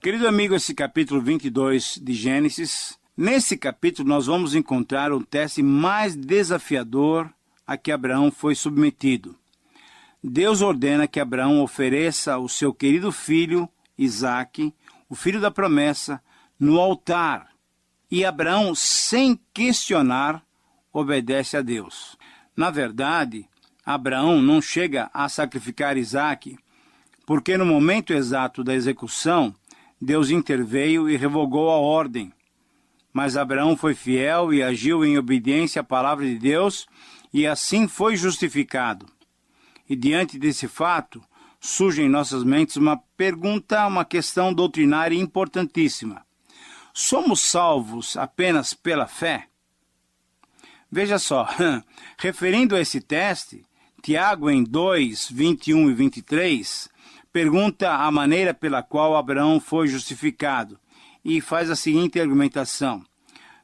Querido amigo, esse capítulo 22 de Gênesis, nesse capítulo nós vamos encontrar o teste mais desafiador a que Abraão foi submetido. Deus ordena que Abraão ofereça o seu querido filho, Isaque, o filho da promessa, no altar. E Abraão, sem questionar, obedece a Deus. Na verdade, Abraão não chega a sacrificar Isaque, porque no momento exato da execução, Deus interveio e revogou a ordem. Mas Abraão foi fiel e agiu em obediência à palavra de Deus, e assim foi justificado. E diante desse fato, surge em nossas mentes uma pergunta, uma questão doutrinária importantíssima. Somos salvos apenas pela fé? Veja só, referindo a esse teste, Tiago em 2, 21 e 23, pergunta a maneira pela qual Abraão foi justificado e faz a seguinte argumentação.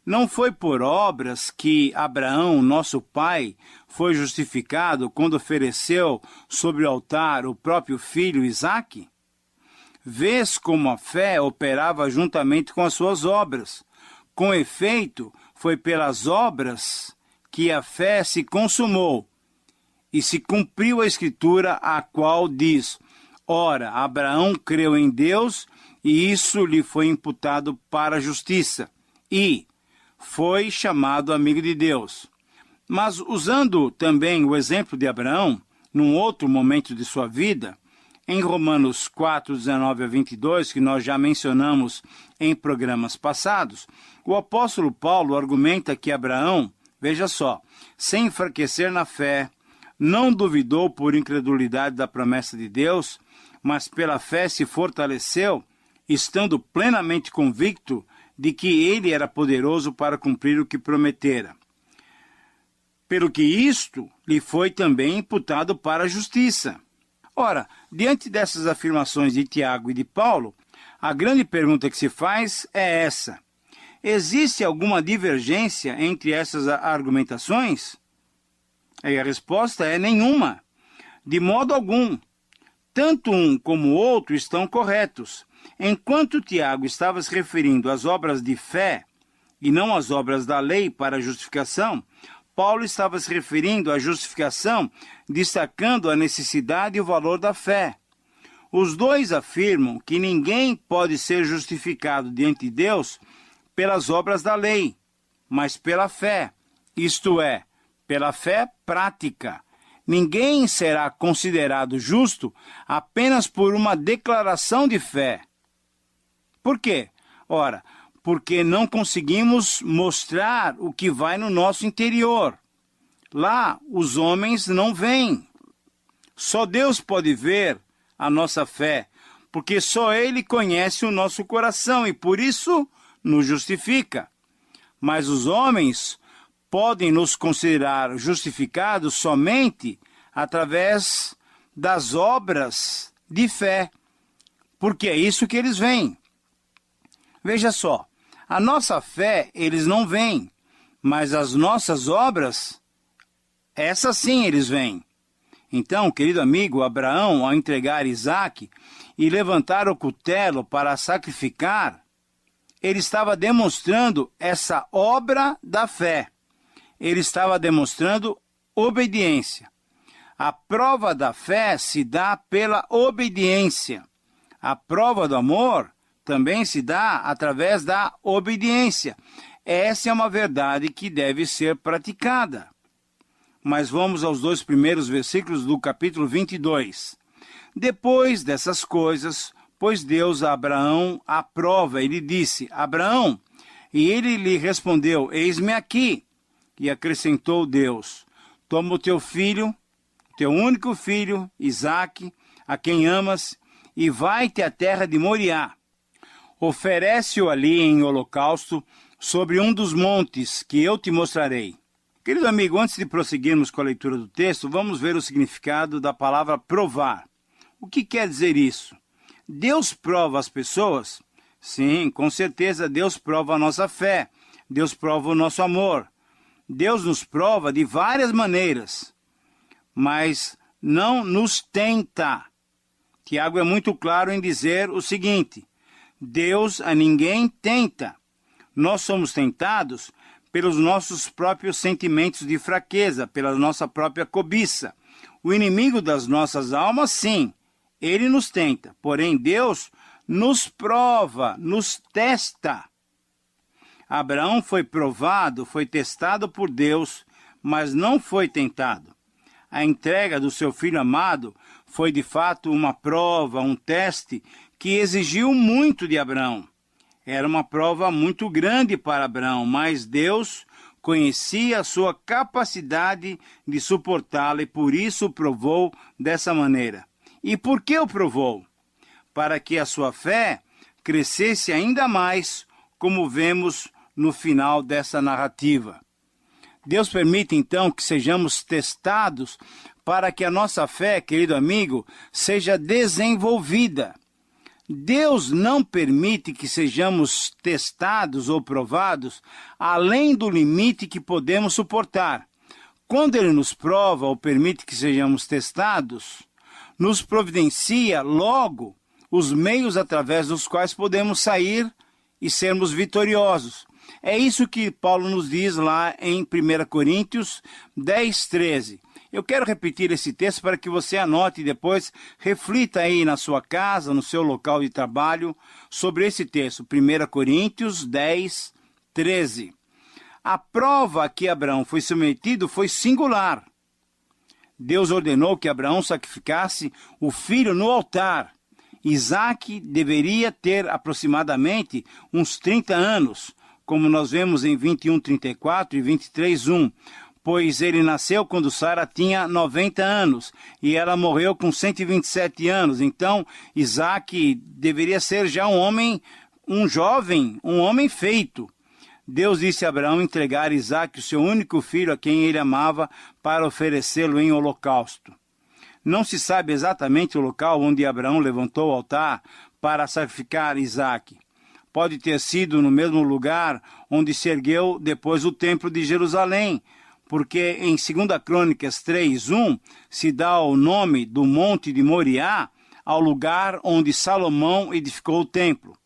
Não foi por obras que Abraão, nosso pai, foi justificado quando ofereceu sobre o altar o próprio filho Isaque? Vês como a fé operava juntamente com as suas obras. Com efeito, foi pelas obras que a fé se consumou e se cumpriu a escritura, a qual diz: ora, Abraão creu em Deus e isso lhe foi imputado para a justiça, e foi chamado amigo de Deus. Mas usando também o exemplo de Abraão, num outro momento de sua vida, em Romanos 4, 19 a 22, que nós já mencionamos em programas passados, o apóstolo Paulo argumenta que Abraão, veja só, sem enfraquecer na fé, não duvidou por incredulidade da promessa de Deus, mas pela fé se fortaleceu, estando plenamente convicto de que ele era poderoso para cumprir o que prometera. Pelo que isto lhe foi também imputado para a justiça. Ora, diante dessas afirmações de Tiago e de Paulo, a grande pergunta que se faz é essa: existe alguma divergência entre essas argumentações? E a resposta é nenhuma, de modo algum. Tanto um como o outro estão corretos. Enquanto Tiago estava se referindo às obras de fé e não às obras da lei para a justificação, Paulo estava se referindo à justificação, destacando a necessidade e o valor da fé. Os dois afirmam que ninguém pode ser justificado diante de Deus pelas obras da lei, mas pela fé, isto é, pela fé prática. Ninguém será considerado justo apenas por uma declaração de fé. Por quê? Ora, porque não conseguimos mostrar o que vai no nosso interior. Lá, os homens não veem. Só Deus pode ver a nossa fé, porque só Ele conhece o nosso coração e, por isso, nos justifica. Mas os homens podem nos considerar justificados somente através das obras de fé, porque é isso que eles veem. Veja só, a nossa fé eles não veem, mas as nossas obras, essas sim eles veem. Então, querido amigo, Abraão, ao entregar Isaque e levantar o cutelo para sacrificar, ele estava demonstrando essa obra da fé. Ele estava demonstrando obediência. A prova da fé se dá pela obediência. A prova do amor também se dá através da obediência. Essa é uma verdade que deve ser praticada. Mas vamos aos dois primeiros versículos do capítulo 22. Depois dessas coisas, pôs Deus a Abraão à prova. Ele disse: Abraão, e ele lhe respondeu: eis-me aqui. E acrescentou Deus: toma o teu filho, teu único filho, Isaque, a quem amas, e vai-te à terra de Moriá. Oferece-o ali em holocausto sobre um dos montes que eu te mostrarei. Querido amigo, antes de prosseguirmos com a leitura do texto, vamos ver o significado da palavra provar. O que quer dizer isso? Deus prova as pessoas? Sim, com certeza Deus prova a nossa fé. Deus prova o nosso amor. Deus nos prova de várias maneiras, mas não nos tenta. Tiago é muito claro em dizer o seguinte: Deus a ninguém tenta. Nós somos tentados pelos nossos próprios sentimentos de fraqueza, pela nossa própria cobiça. O inimigo das nossas almas, sim, ele nos tenta. Porém, Deus nos prova, nos testa. Abraão foi provado, foi testado por Deus, mas não foi tentado. A entrega do seu filho amado foi de fato uma prova, um teste que exigiu muito de Abraão. Era uma prova muito grande para Abraão, mas Deus conhecia a sua capacidade de suportá-la e por isso o provou dessa maneira. E por que o provou? Para que a sua fé crescesse ainda mais, como vemos no final dessa narrativa. Deus permite então que sejamos testados para que a nossa fé, querido amigo, seja desenvolvida. Deus não permite que sejamos testados ou provados além do limite que podemos suportar. Quando Ele nos prova ou permite que sejamos testados, nos providencia logo os meios através dos quais podemos sair e sermos vitoriosos. É isso que Paulo nos diz lá em 1 Coríntios 10:13. Eu quero repetir esse texto para que você anote e depois reflita aí na sua casa, no seu local de trabalho, sobre esse texto, 1 Coríntios 10:13. A prova a que Abraão foi submetido foi singular. Deus ordenou que Abraão sacrificasse o filho no altar. Isaque deveria ter aproximadamente uns 30 anos, como nós vemos em 21:34 e 23:1, pois ele nasceu quando Sara tinha 90 anos e ela morreu com 127 anos. Então, Isaque deveria ser já um jovem, um homem feito. Deus disse a Abraão entregar Isaque, o seu único filho, a quem ele amava, para oferecê-lo em holocausto. Não se sabe exatamente o local onde Abraão levantou o altar para sacrificar Isaque. Pode ter sido no mesmo lugar onde se ergueu depois o templo de Jerusalém, porque em 2 Crônicas 3:1 se dá o nome do Monte de Moriá ao lugar onde Salomão edificou o templo.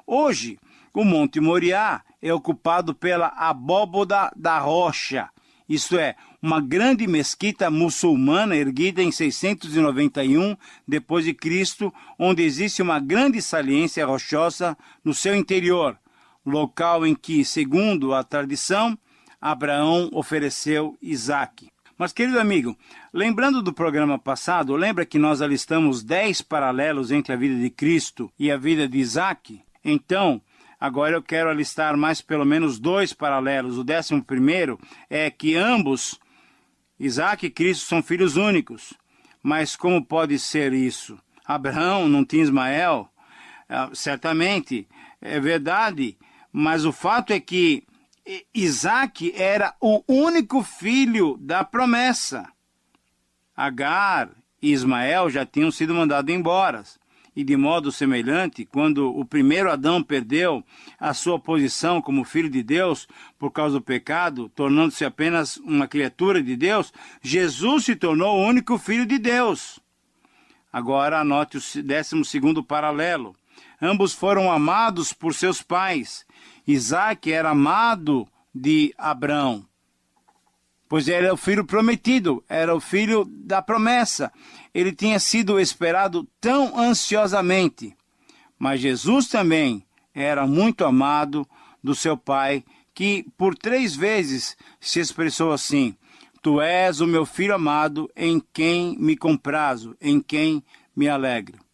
Hoje, o Monte Moriá é ocupado pela Abóboda da Rocha, isto é, uma grande mesquita muçulmana erguida em 691 d.C., onde existe uma grande saliência rochosa no seu interior, local em que, segundo a tradição, Abraão ofereceu Isaque. Mas, querido amigo, lembrando do programa passado, lembra que nós alistamos 10 paralelos entre a vida de Cristo e a vida de Isaque? Então, agora eu quero alistar mais pelo menos 2 paralelos. O 11º é que ambos, Isaque e Cristo, são filhos únicos. Mas como pode ser isso? Abraão não tinha Ismael? Certamente, é verdade, mas o fato é que Isaque era o único filho da promessa. Agar e Ismael já tinham sido mandados embora. E de modo semelhante, quando o primeiro Adão perdeu a sua posição como filho de Deus por causa do pecado, tornando-se apenas uma criatura de Deus, Jesus se tornou o único filho de Deus. Agora anote o 12º paralelo. Ambos foram amados por seus pais. Isaque era amado de Abraão, pois ele era o filho prometido, era o filho da promessa. Ele tinha sido esperado tão ansiosamente. Mas Jesus também era muito amado do seu pai, que por 3 vezes se expressou assim: Tu és o meu filho amado, em quem me comprazo, em quem me alegro.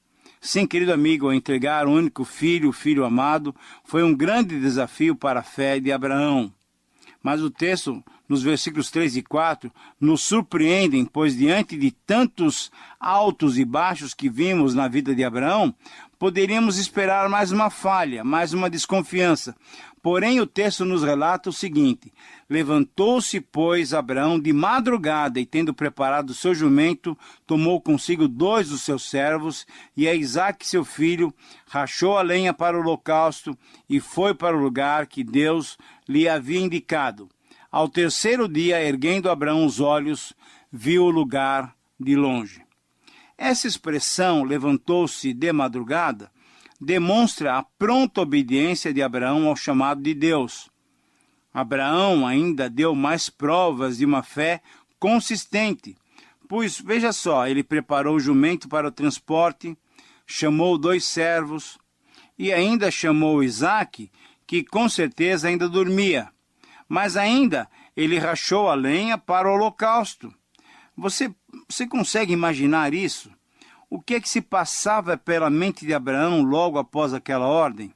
Sim, querido amigo, entregar o único filho, o filho amado, foi um grande desafio para a fé de Abraão. Mas o texto, nos versículos 3 e 4, nos surpreendem, pois diante de tantos altos e baixos que vimos na vida de Abraão, poderíamos esperar mais uma falha, mais uma desconfiança. Porém, o texto nos relata o seguinte: Levantou-se, pois, Abraão de madrugada, e tendo preparado o seu jumento, tomou consigo 2 dos seus servos, e a Isaque seu filho, rachou a lenha para o holocausto, e foi para o lugar que Deus lhe havia indicado. Ao 3º dia, erguendo Abraão os olhos, viu o lugar de longe. Essa expressão, levantou-se de madrugada, demonstra a pronta obediência de Abraão ao chamado de Deus. Abraão ainda deu mais provas de uma fé consistente, pois, veja só, ele preparou o jumento para o transporte, chamou 2 servos e ainda chamou Isaque, que com certeza ainda dormia. Mas ainda ele rachou a lenha para o holocausto. Você consegue imaginar isso? O que é que se passava pela mente de Abraão logo após aquela ordem?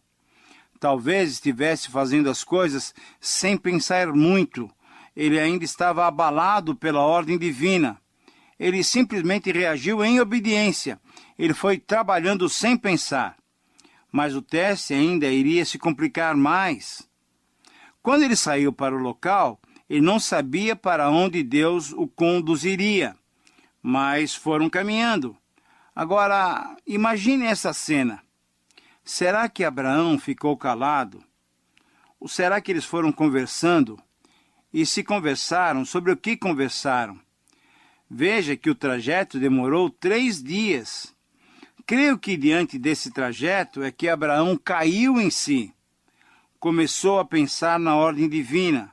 Talvez estivesse fazendo as coisas sem pensar muito. Ele ainda estava abalado pela ordem divina. Ele simplesmente reagiu em obediência. Ele foi trabalhando sem pensar. Mas o teste ainda iria se complicar mais. Quando ele saiu para o local, ele não sabia para onde Deus o conduziria, mas foram caminhando. Agora, imagine essa cena. Será que Abraão ficou calado? Ou será que eles foram conversando? E se conversaram, sobre o que conversaram? Veja que o trajeto demorou 3 dias. Creio que diante desse trajeto é que Abraão caiu em si. Começou a pensar na ordem divina.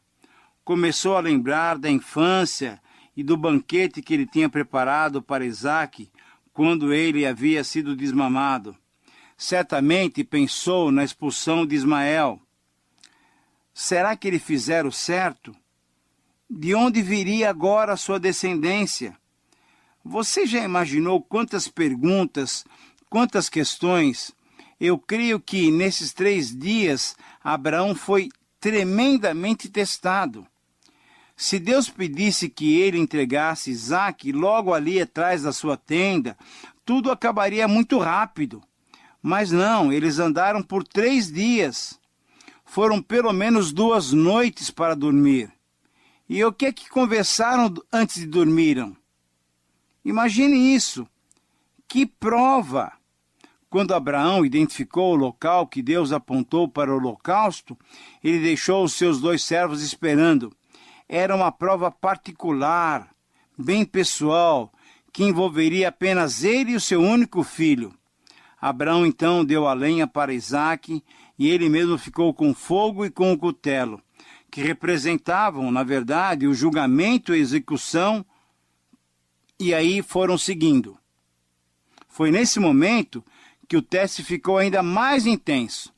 Começou a lembrar da infância e do banquete que ele tinha preparado para Isaque quando ele havia sido desmamado. Certamente pensou na expulsão de Ismael. Será que ele fizera o certo? De onde viria agora a sua descendência? Você já imaginou quantas perguntas, quantas questões? Eu creio que nesses 3 dias Abraão foi tremendamente testado. Se Deus pedisse que ele entregasse Isaque logo ali atrás da sua tenda, tudo acabaria muito rápido. Mas não, eles andaram por 3 dias. Foram pelo menos 2 noites para dormir. E o que é que conversaram antes de dormirem? Imagine isso. Que prova! Quando Abraão identificou o local que Deus apontou para o holocausto, ele deixou os seus 2 servos esperando. Era uma prova particular, bem pessoal, que envolveria apenas ele e o seu único filho. Abraão então deu a lenha para Isaque e ele mesmo ficou com o fogo e com o cutelo, que representavam, na verdade, o julgamento e a execução, e aí foram seguindo. Foi nesse momento que o teste ficou ainda mais intenso.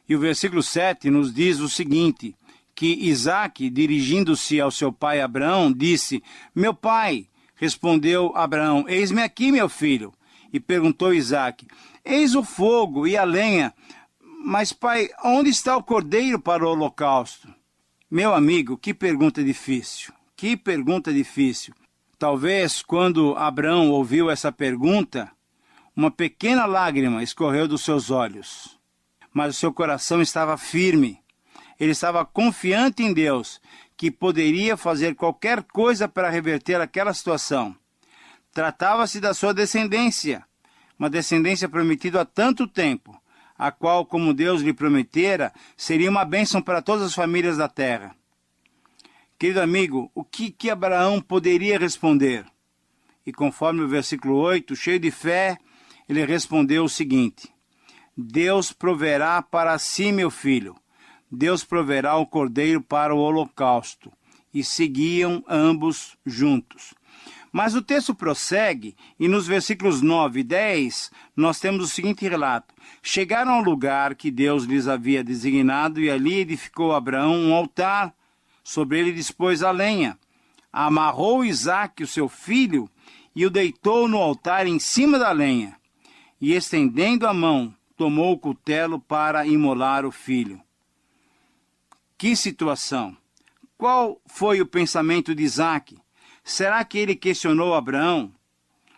E o versículo 7 nos diz o seguinte, que Isaque, dirigindo-se ao seu pai Abraão, disse: "Meu pai", respondeu Abraão, "eis-me aqui, meu filho." E perguntou Isaque: "Eis o fogo e a lenha, mas pai, onde está o cordeiro para o holocausto?" Meu amigo, que pergunta difícil, que pergunta difícil. Talvez quando Abraão ouviu essa pergunta, uma pequena lágrima escorreu dos seus olhos. Mas o seu coração estava firme. Ele estava confiante em Deus, que poderia fazer qualquer coisa para reverter aquela situação. Tratava-se da sua descendência, uma descendência prometida há tanto tempo, a qual, como Deus lhe prometera, seria uma bênção para todas as famílias da terra. Querido amigo, o que Abraão poderia responder? E conforme o versículo 8, cheio de fé, ele respondeu o seguinte: "Deus proverá para si, meu filho. Deus proverá o cordeiro para o holocausto." E seguiam ambos juntos. Mas o texto prossegue, e nos versículos 9 e 10, nós temos o seguinte relato: "Chegaram ao lugar que Deus lhes havia designado, e ali edificou Abraão um altar. Sobre ele dispôs a lenha. Amarrou Isaque, o seu filho, e o deitou no altar em cima da lenha. E estendendo a mão, tomou o cutelo para imolar o filho." Que situação! Qual foi o pensamento de Isaque? Será que ele questionou Abraão?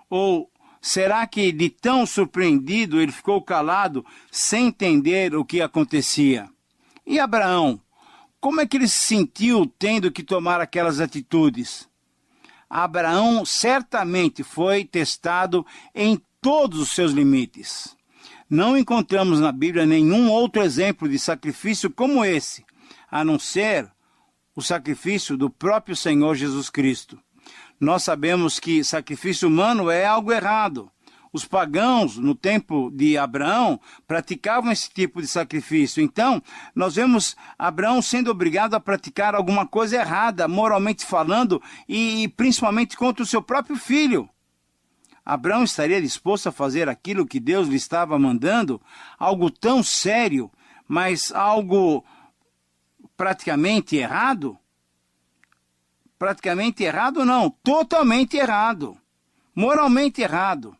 Ou será que, de tão surpreendido, ele ficou calado, sem entender o que acontecia? E Abraão? Como é que ele se sentiu tendo que tomar aquelas atitudes? Abraão certamente foi testado em todos os seus limites. Não encontramos na Bíblia nenhum outro exemplo de sacrifício como esse, a não ser o sacrifício do próprio Senhor Jesus Cristo. Nós sabemos que sacrifício humano é algo errado. Os pagãos, no tempo de Abraão, praticavam esse tipo de sacrifício. Então, nós vemos Abraão sendo obrigado a praticar alguma coisa errada, moralmente falando, e principalmente contra o seu próprio filho. Abraão estaria disposto a fazer aquilo que Deus lhe estava mandando? Algo tão sério, mas algo praticamente errado? Praticamente errado não, totalmente errado, moralmente errado.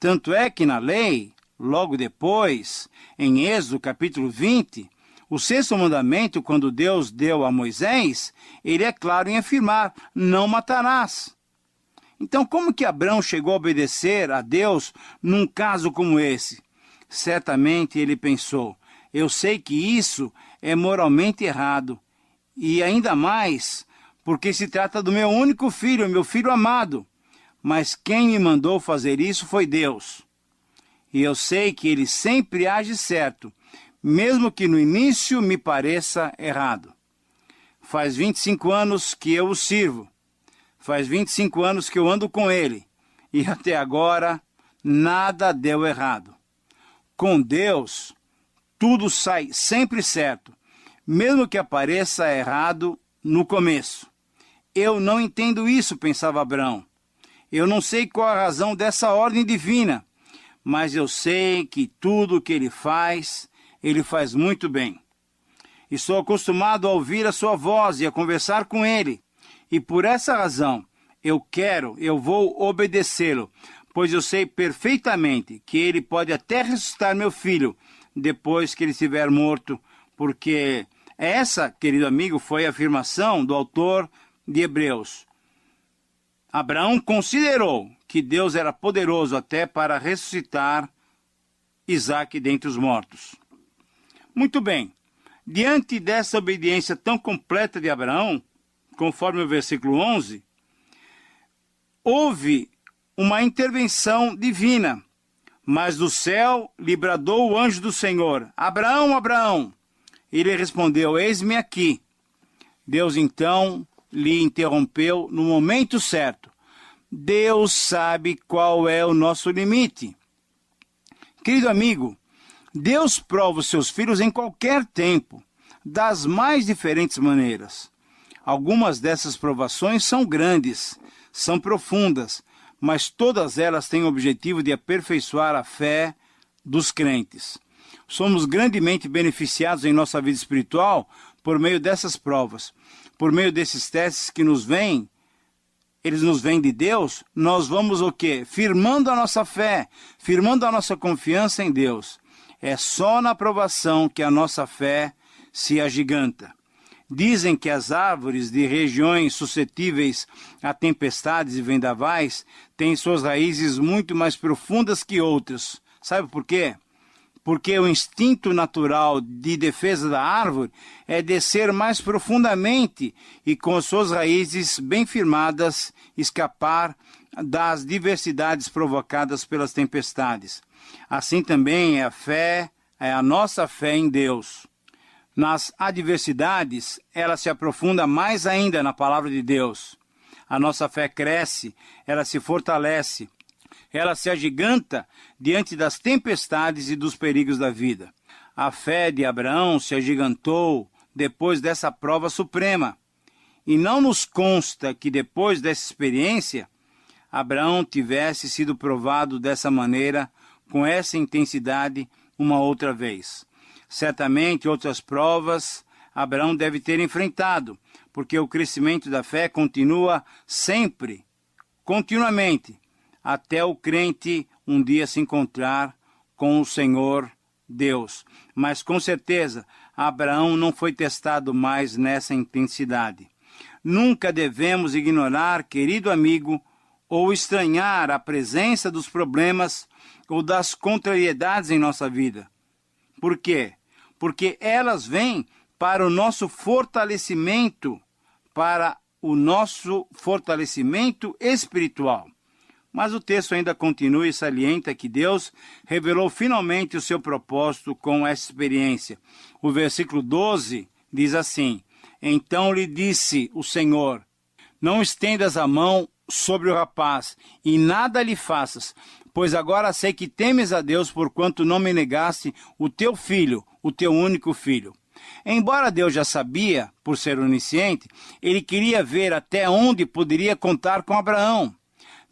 Tanto é que na lei, logo depois, em Êxodo capítulo 20, o sexto mandamento, quando Deus deu a Moisés, ele é claro em afirmar, não matarás. Então, como que Abraão chegou a obedecer a Deus num caso como esse? Certamente ele pensou, eu sei que isso é moralmente errado, e ainda mais porque se trata do meu único filho, meu filho amado. Mas quem me mandou fazer isso foi Deus. E eu sei que ele sempre age certo, mesmo que no início me pareça errado. Faz 25 anos que eu o sirvo. Faz 25 anos que eu ando com ele. E até agora, nada deu errado. Com Deus, tudo sai sempre certo, mesmo que apareça errado no começo. Eu não entendo isso, pensava Abraão. Eu não sei qual a razão dessa ordem divina, mas eu sei que tudo o que ele faz muito bem. Estou acostumado a ouvir a sua voz e a conversar com ele, e por essa razão eu vou obedecê-lo, pois eu sei perfeitamente que ele pode até ressuscitar meu filho depois que ele estiver morto, porque essa, querido amigo, foi a afirmação do autor de Hebreus. Abraão considerou que Deus era poderoso até para ressuscitar Isaque dentre os mortos. Muito bem, diante dessa obediência tão completa de Abraão, conforme o versículo 11, houve uma intervenção divina, mas do céu lhe bradou o anjo do Senhor, Abraão, Abraão. Ele respondeu, eis-me aqui. Deus então lhe interrompeu no momento certo. Deus sabe qual é o nosso limite. Querido amigo, Deus prova os seus filhos em qualquer tempo, das mais diferentes maneiras. Algumas dessas provações são grandes, são profundas, mas todas elas têm o objetivo de aperfeiçoar a fé dos crentes. Somos grandemente beneficiados em nossa vida espiritual por meio dessas provas. Por meio desses testes que eles nos vêm de Deus, nós vamos o quê? Firmando a nossa fé, firmando a nossa confiança em Deus. É só na aprovação que a nossa fé se agiganta. Dizem que as árvores de regiões suscetíveis a tempestades e vendavais têm suas raízes muito mais profundas que outras. Sabe por quê? Porque o instinto natural de defesa da árvore é descer mais profundamente e, com as suas raízes bem firmadas, escapar das diversidades provocadas pelas tempestades. Assim também é a nossa fé em Deus. Nas adversidades, ela se aprofunda mais ainda na palavra de Deus. A nossa fé cresce, ela se fortalece. Ela se agiganta diante das tempestades e dos perigos da vida. A fé de Abraão se agigantou depois dessa prova suprema. E não nos consta que depois dessa experiência, Abraão tivesse sido provado dessa maneira, com essa intensidade, uma outra vez. Certamente outras provas Abraão deve ter enfrentado, porque o crescimento da fé continua sempre, continuamente, até o crente um dia se encontrar com o Senhor Deus. Mas com certeza, Abraão não foi testado mais nessa intensidade. Nunca devemos ignorar, querido amigo, ou estranhar a presença dos problemas ou das contrariedades em nossa vida. Por quê? Porque elas vêm para o nosso fortalecimento, espiritual. Mas o texto ainda continua e salienta que Deus revelou finalmente o seu propósito com essa experiência. O versículo 12 diz assim: Então lhe disse o Senhor, não estendas a mão sobre o rapaz, e nada lhe faças, Pois agora sei que temes a Deus, porquanto não me negaste o teu filho, o teu único filho. Embora Deus já sabia, por ser onisciente, ele queria ver até onde poderia contar com Abraão.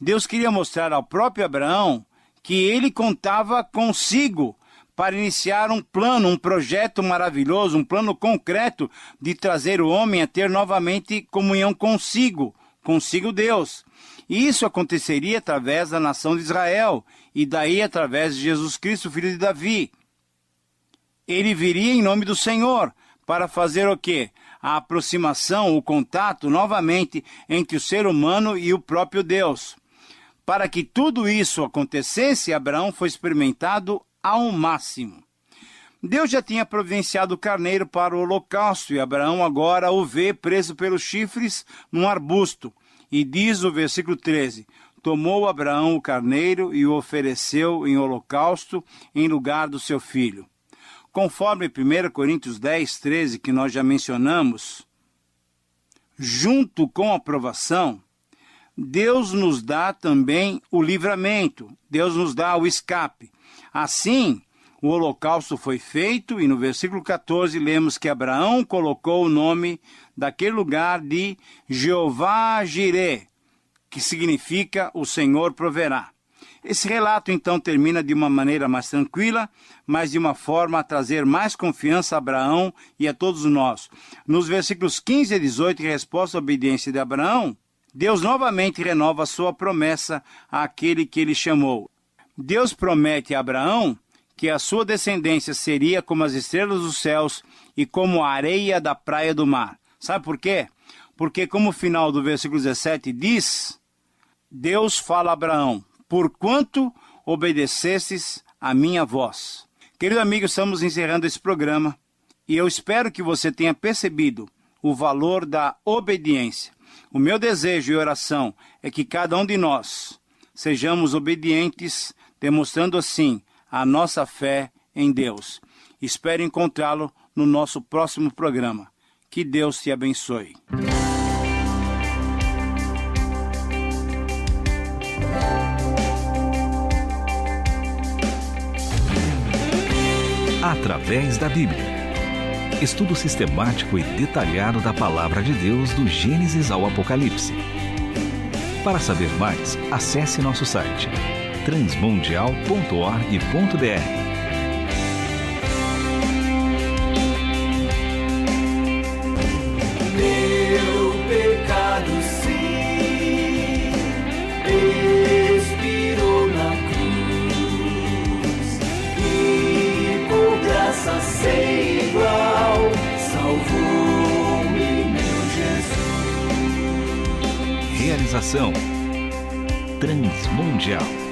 Deus queria mostrar ao próprio Abraão que ele contava consigo para iniciar um plano, um projeto maravilhoso, um plano concreto de trazer o homem a ter novamente comunhão consigo Deus. E isso aconteceria através da nação de Israel, e daí através de Jesus Cristo, filho de Davi. Ele viria em nome do Senhor para fazer o quê? A aproximação, o contato novamente entre o ser humano e o próprio Deus. Para que tudo isso acontecesse, Abraão foi experimentado ao máximo. Deus já tinha providenciado o carneiro para o holocausto, e Abraão agora o vê preso pelos chifres num arbusto. E diz o versículo 13, tomou Abraão o carneiro e o ofereceu em holocausto em lugar do seu filho. Conforme 1 Coríntios 10, 13, que nós já mencionamos, junto com a aprovação, Deus nos dá também o livramento, Deus nos dá o escape. Assim, o holocausto foi feito e no versículo 14 lemos que Abraão colocou o nome daquele lugar de Jeová Jireh, que significa o Senhor proverá. Esse relato então termina de uma maneira mais tranquila, mas de uma forma a trazer mais confiança a Abraão e a todos nós. Nos versículos 15 a 18, em resposta à obediência de Abraão, Deus novamente renova a sua promessa àquele que ele chamou. Deus promete a Abraão que a sua descendência seria como as estrelas dos céus e como a areia da praia do mar. Sabe por quê? Porque, como o final do versículo 17 diz, Deus fala a Abraão, porquanto obedecestes a minha voz. Querido amigo, estamos encerrando esse programa e eu espero que você tenha percebido o valor da obediência. O meu desejo e oração é que cada um de nós sejamos obedientes, demonstrando assim a nossa fé em Deus. Espero encontrá-lo no nosso próximo programa. Que Deus te abençoe. Através da Bíblia. Estudo sistemático e detalhado da Palavra de Deus do Gênesis ao Apocalipse. Para saber mais, acesse nosso site transmundial.org.br. Meu pecado sim expirou na cruz e por graça sem igual salvou-me meu Jesus. Realização Transmundial.